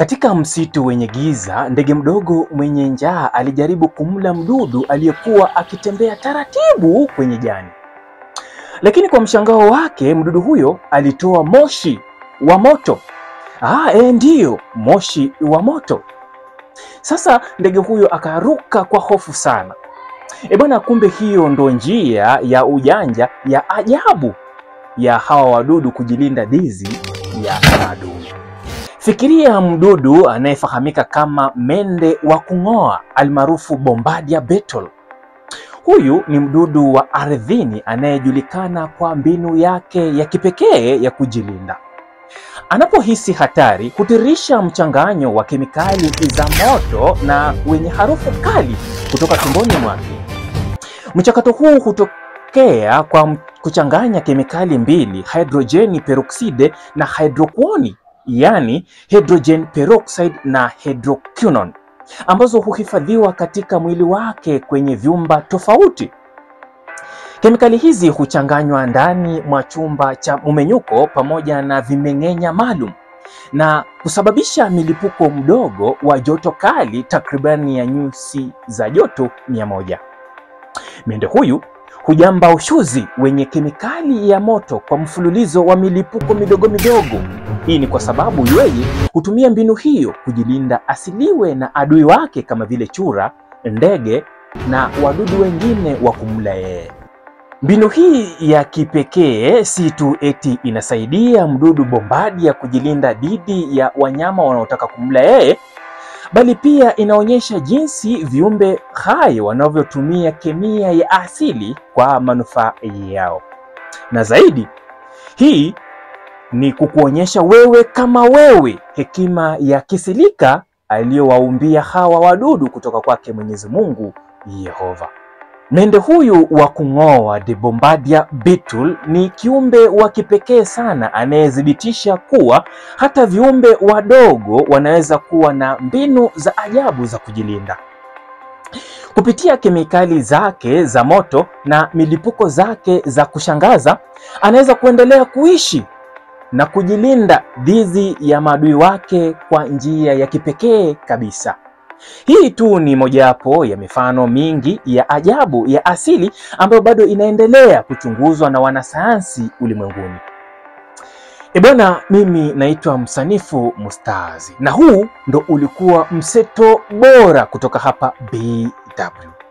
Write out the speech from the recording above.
Katika msitu wenye giza, ndege mdogo mwenye njaa alijaribu kumla mdudu aliyekuwa akitembea taratibu kwenye jani. Lakini kwa mshangao wake, mdudu huyo alitoa moshi wa moto. Ndiyo, moshi wa moto. Sasa ndege huyo akaruka kwa hofu sana. Kumbe hiyo ndo njia ya ujanja ya ajabu ya hawa wadudu kujilinda dhidi ya adui. Fikiria mdudu anayefahamika kama mende wa kung'oa almaarufu Bombardier beetle. Huyu ni mdudu wa ardhini anayejulikana kwa mbinu yake ya kipekee ya kujilinda. Anapohisi hatari, hutiririsha mchanganyo wa kemikali za moto na wenye harufu kali kutoka tumboni mwake. Mchakato huu hutokea kwa kuchanganya kemikali mbili, hydrogen peroxide na hydroquinone, yani hydrogen peroxide na hydroquinone, ambazo huhifadhiwa katika mwili wake kwenye vyumba tofauti. Kemikali hizi huchanganywa ndani mwa chumba cha mmenyuko pamoja na vimeng'enya maalum na kusababisha milipuko mdogo wa joto kali takribani ya nyuzi za joto 100. Mende huyu hujamba ushuzi wenye kemikali ya moto kwa mfululizo wa milipuko midogo midogo. Hii ni kwa sababu yeye hutumia mbinu hiyo kujilinda asiliwe na adui wake kama vile chura, ndege na wadudu wengine wa kumla yeye. Mbinu hii ya kipekee si tu eti inasaidia mdudu Bombardier kujilinda dhidi ya wanyama wanaotaka kumla yeye, bali pia inaonyesha jinsi viumbe hai wanavyotumia kemia ya asili kwa manufaa yao. Na zaidi, hii ni kukuonyesha wewe kama wewe hekima ya kisilika aliyowaumbia hawa wadudu kutoka kwake Mwenyezi Mungu Yehova. Mende huyu wa kung'oa the Bombardier beetle ni kiumbe wa kipekee sana anayethibitisha kuwa hata viumbe wadogo wanaweza kuwa na mbinu za ajabu za kujilinda. Kupitia kemikali zake za moto na milipuko zake za kushangaza, anaweza kuendelea kuishi na kujilinda dhidi ya maadui wake kwa njia ya kipekee kabisa. Hii tu ni mojawapo ya mifano mingi ya ajabu ya asili ambayo bado inaendelea kuchunguzwa na wanasayansi ulimwenguni. Mimi naitwa Msanifu Mustazi na huu ndo ulikuwa mseto bora kutoka hapa BW.